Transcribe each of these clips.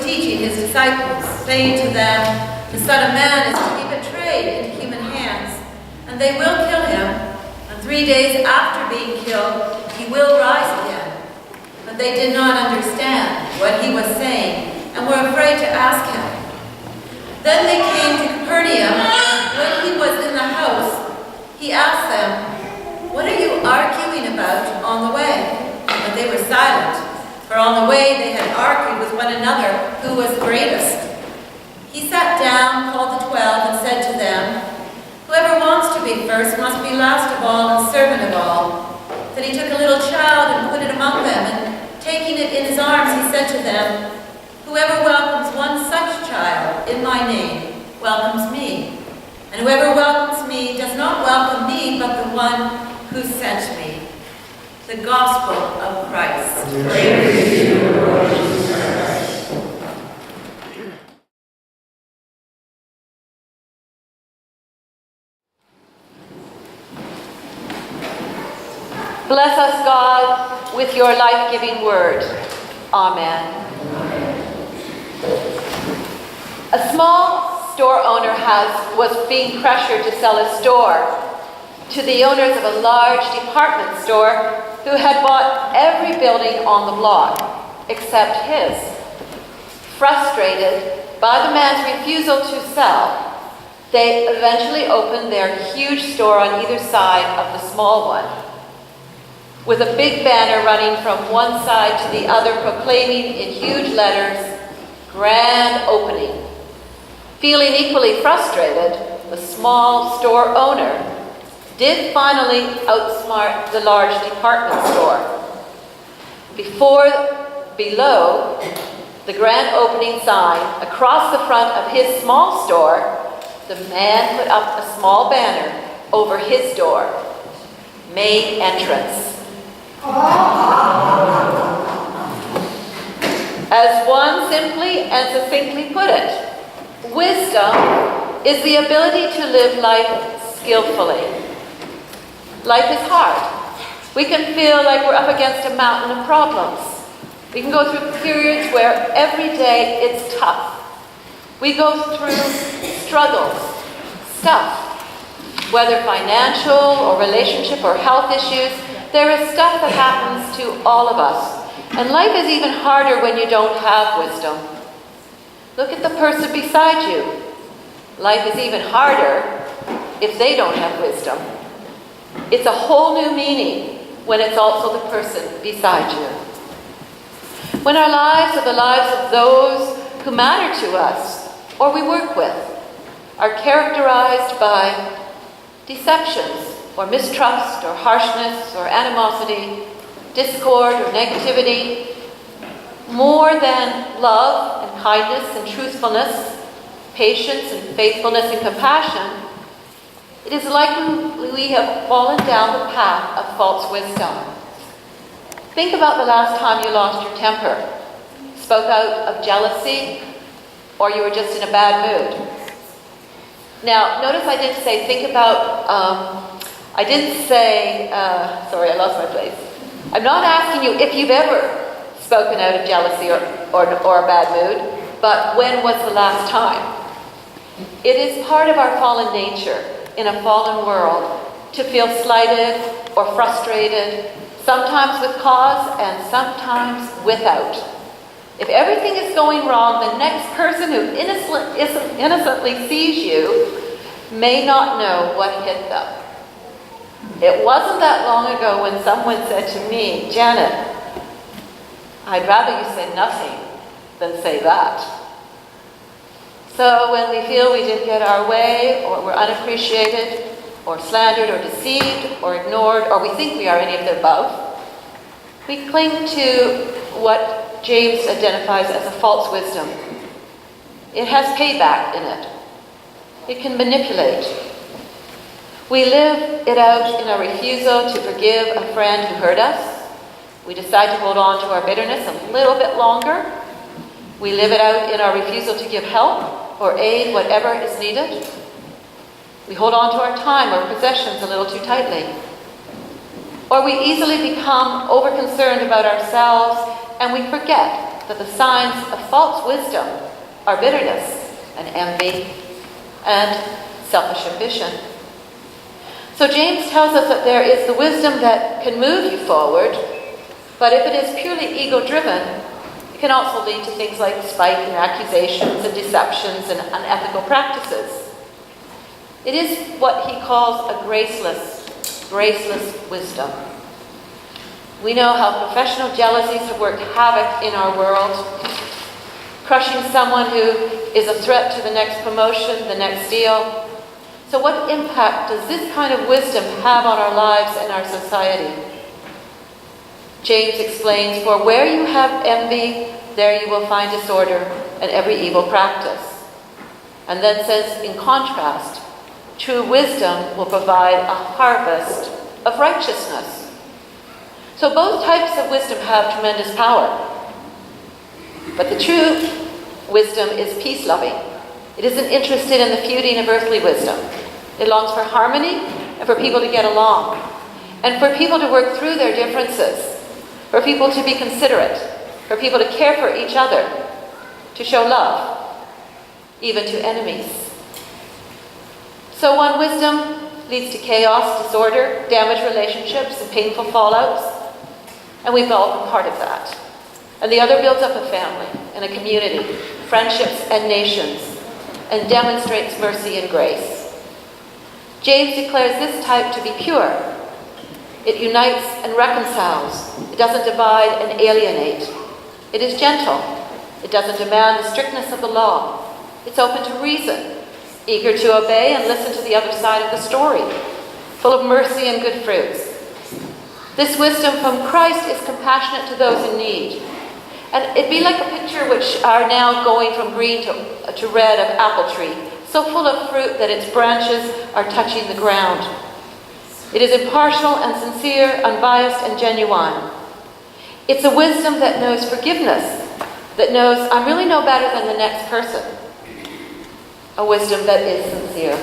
teaching his disciples, saying to them, "The Son of Man is to be betrayed into human hands, and they will kill him, and 3 days after being killed, he will rise again." But they did not understand what he was saying, and were afraid to ask him. Then they came to Capernaum, and when he was in the house, he asked them, "What are you arguing about on the way?" But they were silent, for on the way they had argued with one another who was greatest. He sat down, called the 12, and said to them, "Whoever wants to be first must be last of all and servant of all." Then he took a little child and put it among them, and taking it in his arms, he said to them, "Whoever welcomes one such child in my name welcomes me. And whoever welcomes me does not welcome me, but the one who sent me." The Gospel of Christ. Praise to you, Lord Jesus Christ. Bless us, God, with your life-giving word. Amen. A small store owner was being pressured to sell a store to the owners of a large department store who had bought every building on the block except his. Frustrated by the man's refusal to sell, they eventually opened their huge store on either side of the small one, with a big banner running from one side to the other proclaiming in huge letters, "Grand Opening." Feeling equally frustrated, the small store owner did finally outsmart the large department store. Below the grand opening sign, across the front of his small store, the man put up a small banner over his door, "Main Entrance." As one simply and succinctly put it, wisdom is the ability to live life skillfully. Life is hard. We can feel like we're up against a mountain of problems. We can go through periods where every day it's tough. We go through struggles, stuff, whether financial or relationship or health issues. There is stuff that happens to all of us. And life is even harder when you don't have wisdom. Look at the person beside you. Life is even harder if they don't have wisdom. It's a whole new meaning when it's also the person beside you. When our lives are the lives of those who matter to us or we work with are characterized by deceptions or mistrust or harshness or animosity, discord or negativity, more than love and kindness and truthfulness, patience and faithfulness and compassion, it is likely we have fallen down the path of false wisdom. Think about the last time you lost your temper, spoke out of jealousy, or you were just in a bad mood. Now, notice I didn't say think about, I didn't say, sorry, I lost my place. I'm not asking you if you've ever spoken out of jealousy or a bad mood, but when was the last time? It is part of our fallen nature in a fallen world to feel slighted or frustrated, sometimes with cause and sometimes without. If everything is going wrong, the next person who innocently sees you may not know what hit them. It wasn't that long ago when someone said to me, "Janet, I'd rather you say nothing than say that." So when we feel we didn't get our way, or we're unappreciated, or slandered, or deceived, or ignored, or we think we are any of the above, we cling to what James identifies as a false wisdom. It has payback in it. It can manipulate. We live it out in our refusal to forgive a friend who hurt us. We decide to hold on to our bitterness a little bit longer. We live it out in our refusal to give help or aid whatever is needed. We hold on to our time or possessions a little too tightly. Or we easily become over-concerned about ourselves and we forget that the signs of false wisdom are bitterness and envy and selfish ambition. So James tells us that there is the wisdom that can move you forward, but if it is purely ego-driven, it can also lead to things like spite and accusations and deceptions and unethical practices. It is what he calls a graceless wisdom. We know how professional jealousies have worked havoc in our world, crushing someone who is a threat to the next promotion, the next deal. So what impact does this kind of wisdom have on our lives and our society? James explains, "For where you have envy, there you will find disorder and every evil practice." And then says, in contrast, true wisdom will provide a harvest of righteousness. So both types of wisdom have tremendous power. But the true wisdom is peace-loving. It isn't interested in the feuding of earthly wisdom. It longs for harmony and for people to get along, and for people to work through their differences, for people to be considerate, for people to care for each other, to show love, even to enemies. So one wisdom leads to chaos, disorder, damaged relationships, and painful fallouts, and we've all been part of that. And the other builds up a family and a community, friendships and nations, and demonstrates mercy and grace. James declares this type to be pure. It unites and reconciles. It doesn't divide and alienate. It is gentle. It doesn't demand the strictness of the law. It's open to reason, eager to obey and listen to the other side of the story, full of mercy and good fruits. This wisdom from Christ is compassionate to those in need. And it'd be like a picture which are now going from green to red of apple tree, so full of fruit that its branches are touching the ground. It is impartial and sincere, unbiased and genuine. It's a wisdom that knows forgiveness, that knows I'm really no better than the next person. A wisdom that is sincere.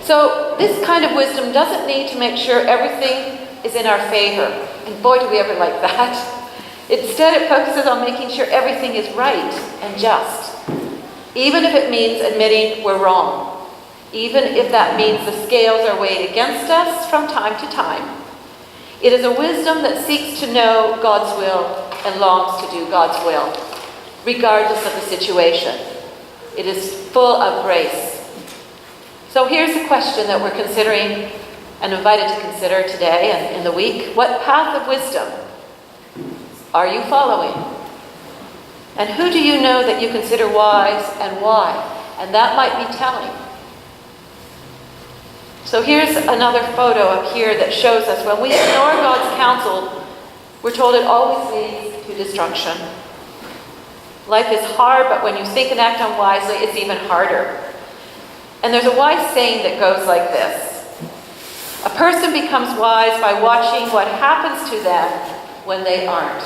So this kind of wisdom doesn't need to make sure everything is in our favor. And boy, do we ever like that. Instead, it focuses on making sure everything is right and just, even if it means admitting we're wrong, even if that means the scales are weighed against us from time to time. It is a wisdom that seeks to know God's will and longs to do God's will, regardless of the situation. It is full of grace. So here's the question that we're considering and invited to consider today and in the week. What path of wisdom are you following? And who do you know that you consider wise and why? And that might be telling. So here's another photo up here that shows us when we ignore God's counsel, we're told it always leads to destruction. Life is hard, but when you think and act unwisely, it's even harder. And there's a wise saying that goes like this. A person becomes wise by watching what happens to them when they aren't.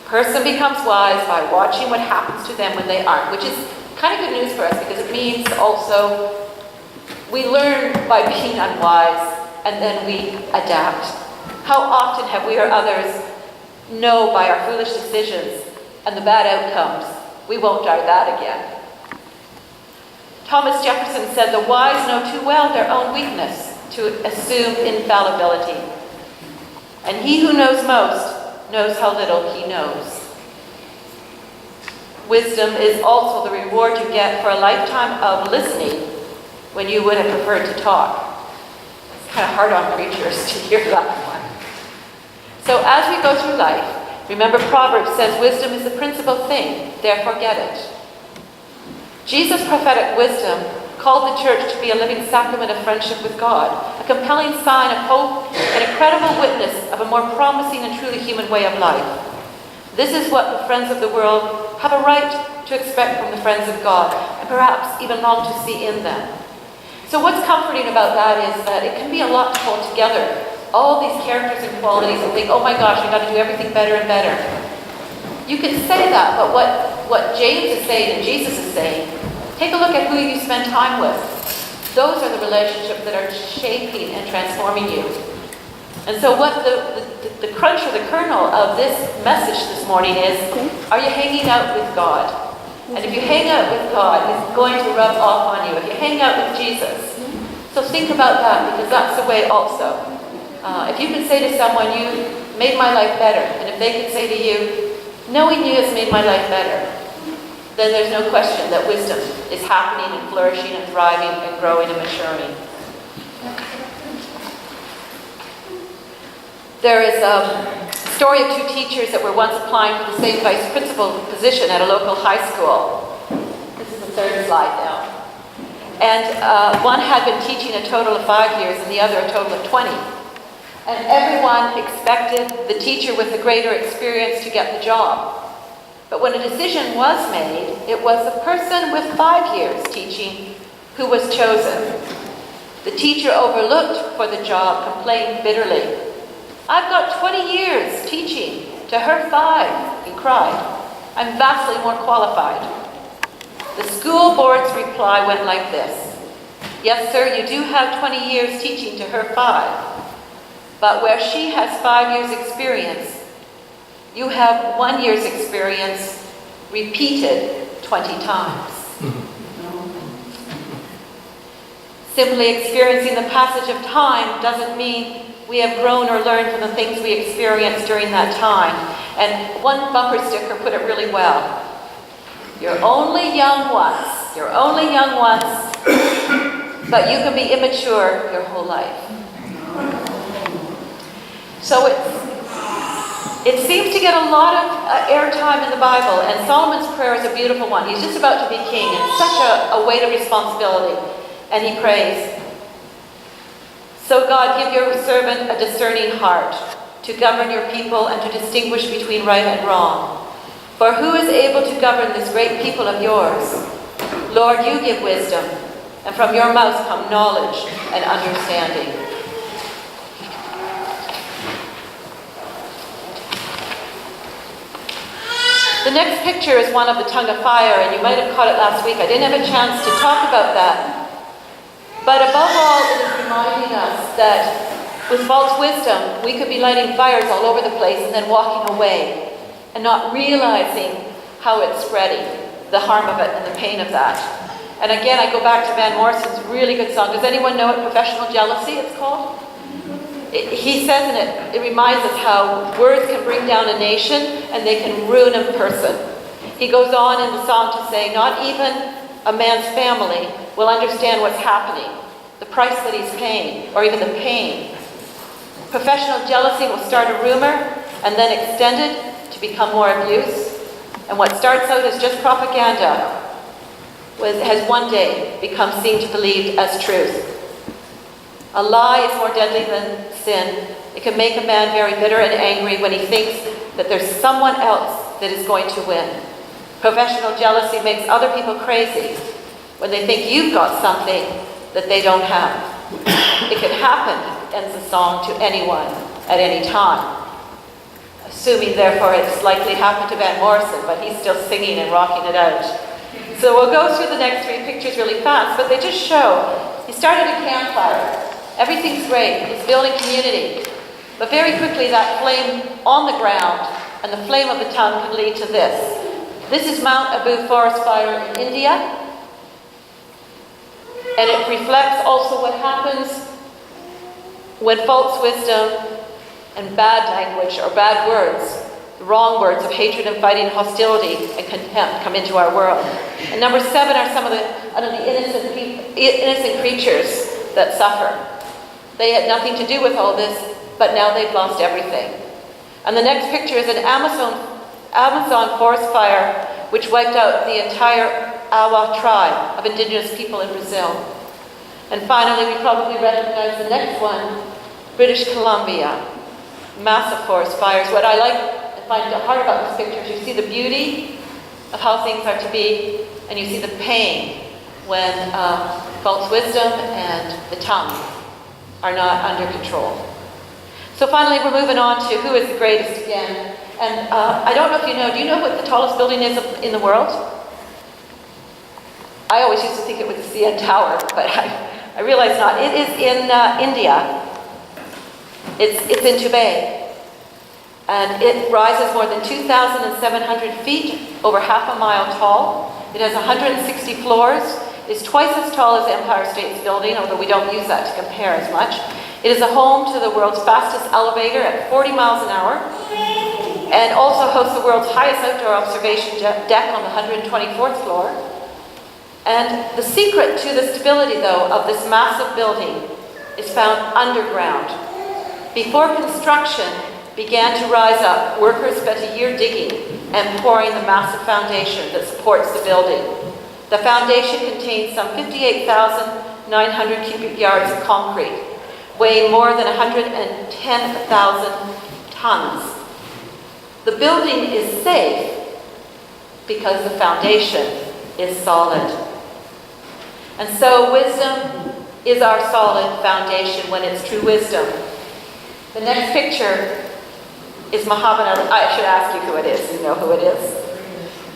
A person becomes wise by watching what happens to them when they aren't, which is kind of good news for us because it means also we learn by being unwise and then we adapt. How often have we or others know by our foolish decisions and the bad outcomes, we won't try that again. Thomas Jefferson said, "The wise know too well their own weakness to assume infallibility. And he who knows most knows how little he knows." Wisdom is also the reward you get for a lifetime of listening when you would have preferred to talk. It's kind of hard on preachers to hear that one. So as we go through life, remember Proverbs says wisdom is the principal thing, therefore get it. Jesus' prophetic wisdom called the church to be a living sacrament of friendship with God, a compelling sign of hope and a credible witness of a more promising and truly human way of life. This is what the friends of the world have a right to expect from the friends of God, and perhaps even long to see in them. So what's comforting about that is that it can be a lot to hold together, all these characters and qualities, and think, oh my gosh, I've got to do everything better and better. You can say that, but what James is saying and Jesus is saying, take a look at who you spend time with. Those are the relationships that are shaping and transforming you. And so what the crunch or the kernel of this message this morning is, are you hanging out with God? And if you hang out with God, He's going to rub off on you. If you hang out with Jesus, so think about that, because that's the way also. If you can say to someone, you made my life better, and if they can say to you, knowing you has made my life better, then there's no question that wisdom is happening and flourishing and thriving and growing and maturing. There is a story of two teachers that were once applying for the same vice principal position at a local high school. This is the third slide now. And one had been teaching a total of 5 years and the other a total of 20. And everyone expected the teacher with the greater experience to get the job. But when a decision was made, it was the person with 5 years teaching who was chosen. The teacher overlooked for the job complained bitterly. "I've got 20 years teaching to her 5, he cried. "I'm vastly more qualified." The school board's reply went like this: "Yes, sir, you do have 20 years teaching to her 5. But where she has 5 years experience, you have 1 year's experience repeated 20 times. Simply experiencing the passage of time doesn't mean we have grown or learned from the things we experienced during that time." And one bumper sticker put it really well. You're only young once. You're only young once, but you can be immature your whole life. So it seems to get a lot of airtime in the Bible, and Solomon's prayer is a beautiful one. He's just about to be king, and it's such a weight of responsibility. And he prays, "So God, give your servant a discerning heart to govern your people and to distinguish between right and wrong. For who is able to govern this great people of yours? Lord, you give wisdom, and from your mouth come knowledge and understanding." The next picture is one of the tongue of fire, and you might have caught it last week. I didn't have a chance to talk about that. But above all, it is reminding us that with false wisdom, we could be lighting fires all over the place and then walking away and not realizing how it's spreading, the harm of it and the pain of that. And again, I go back to Van Morrison's really good song. Does anyone know it? Professional Jealousy, it's called? He says in it, it reminds us how words can bring down a nation and they can ruin a person. He goes on in the song to say, not even a man's family will understand what's happening, the price that he's paying, or even the pain. Professional jealousy will start a rumor and then extend it to become more abuse. And what starts out as just propaganda has one day become seen to believed as truth. A lie is more deadly than sin. It can make a man very bitter and angry when he thinks that there's someone else that is going to win. Professional jealousy makes other people crazy when they think you've got something that they don't have. It can happen, ends the song, to anyone at any time. Assuming, therefore, it's likely happened to Van Morrison, but he's still singing and rocking it out. So we'll go through the next 3 pictures really fast, but they just show, he started a campfire. Everything's great, he's building community. But very quickly that flame on the ground and the flame of the tongue can lead to this. This is Mount Abu forest fire in India. And it reflects also what happens when false wisdom and bad language or bad words, the wrong words of hatred and fighting, hostility and contempt come into our world. And number 7 are some of the innocent creatures that suffer. They had nothing to do with all this, but now they've lost everything. And the next picture is an Amazon forest fire which wiped out the entire Awa tribe of indigenous people in Brazil. And finally, we probably recognize the next one, British Columbia, massive forest fires. What I find hard about this picture is you see the beauty of how things are to be, and you see the pain when false wisdom and the tongue are not under control. So finally, we're moving on to who is the greatest again. And I don't know if you know, do you know what the tallest building is in the world? I always used to think it was the CN Tower, but I realize not. It is in India. It's in Tubay. And it rises more than 2,700 feet, over half a mile tall. It has 160 floors. It's twice as tall as the Empire State Building, although we don't use that to compare as much. It is a home to the world's fastest elevator at 40 miles an hour, and also hosts the world's highest outdoor observation deck on the 124th floor. And the secret to the stability, though, of this massive building is found underground. Before construction began to rise up, workers spent a year digging and pouring the massive foundation that supports the building. The foundation contains some 58,900 cubic yards of concrete, weighing more than 110,000 tons. The building is safe because the foundation is solid. And so wisdom is our solid foundation when it's true wisdom. The next picture is Muhammad Ali. I should ask you who it is. You know who it is.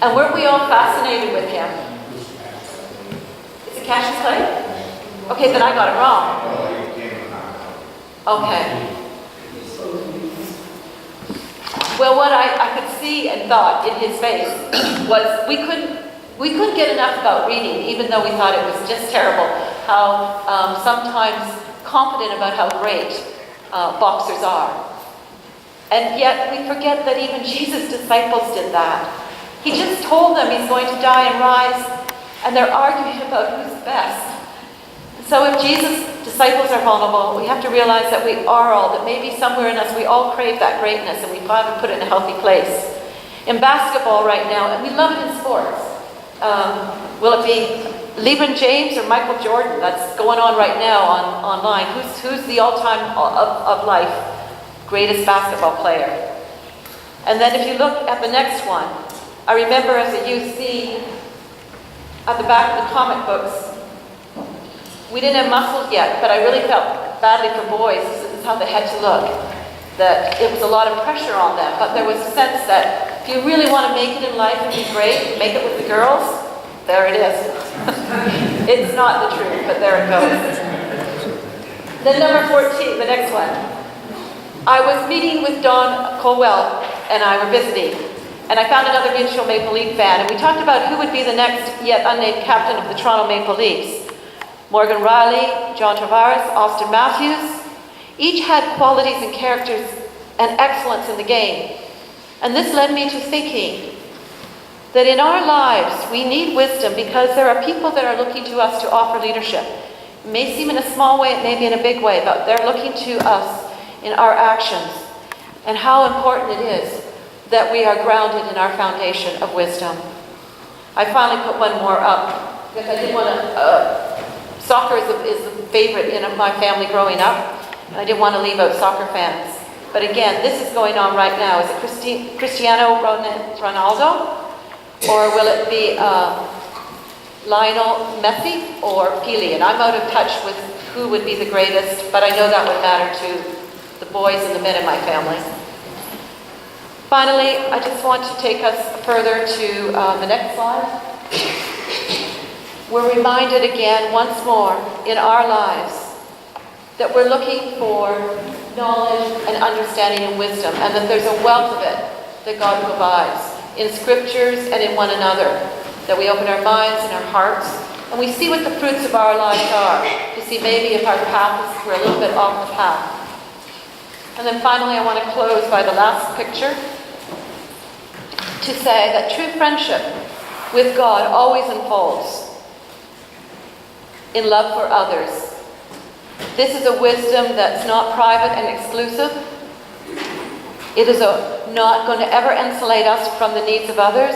And weren't we all fascinated with him? Is it Cassius Clay? Okay, then I got it wrong. Okay. Well, what I could see and thought in his face was we couldn't get enough about reading, even though we thought it was just terrible, how sometimes confident about how great boxers are. And yet we forget that even Jesus' disciples did that. He just told them he's going to die and rise, and they're arguing about who's best. So if Jesus' disciples are vulnerable, we have to realize that we are all, that maybe somewhere in us we all crave that greatness, and we haven't put it in a healthy place. In basketball right now, and we love it in sports, will it be LeBron James or Michael Jordan? That's going on right now online. Who's the all-time of life greatest basketball player? And then if you look at the next one, I remember as a youth seeing at the back of the comic books, we didn't have muscles yet, but I really felt badly for boys. This is how they had to look. That it was a lot of pressure on them, but there was a sense that if you really want to make it in life and be great, make it with the girls, there it is. It's not the truth, but there it goes. Then number 14, the next one. I was meeting with Don Colwell and I were visiting, and I found another mutual Maple Leaf fan, and we talked about who would be the next yet unnamed captain of the Toronto Maple Leafs. Morgan Riley, John Tavares, Austin Matthews, each had qualities and characters and excellence in the game. And this led me to thinking that in our lives we need wisdom because there are people that are looking to us to offer leadership. It may seem in a small way, it may be in a big way, but they're looking to us in our actions, and how important it is that we are grounded in our foundation of wisdom. I finally put one more up because I didn't want to, soccer is the favorite in my family growing up, and I didn't want to leave out soccer fans. But again, this is going on right now. Is it Cristiano Ronaldo? Or will it be Lionel Messi or Pele? And I'm out of touch with who would be the greatest, but I know that would matter to the boys and the men in my family. Finally, I just want to take us further to the next slide. We're reminded again once more in our lives that we're looking for knowledge and understanding and wisdom, and that there's a wealth of it that God provides in scriptures and in one another, that we open our minds and our hearts, and we see what the fruits of our lives are, to see maybe if our path is, we're a little bit off the path. And then finally, I want to close by the last picture to say that true friendship with God always unfolds in love for others. This is a wisdom that's not private and exclusive. It is not going to ever insulate us from the needs of others.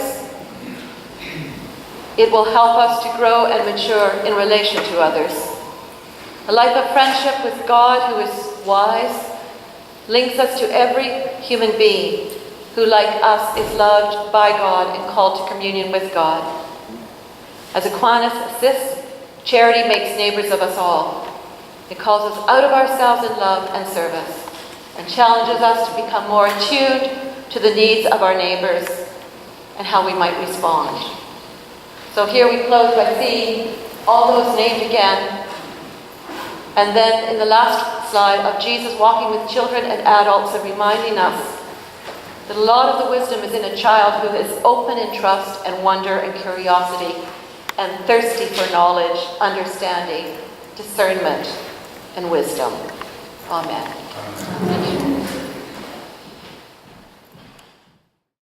It will help us to grow and mature in relation to others. A life of friendship with God, who is wise, links us to every human being who, like us, is loved by God and called to communion with God. As Aquinas assists, charity makes neighbors of us all. It calls us out of ourselves in love and service, and challenges us to become more attuned to the needs of our neighbors and how we might respond. So here we close by seeing all those named again, and then in the last slide of Jesus walking with children and adults and reminding us that a lot of the wisdom is in a child who is open in trust and wonder and curiosity and thirsty for knowledge, understanding, discernment, and wisdom. Amen. Amen.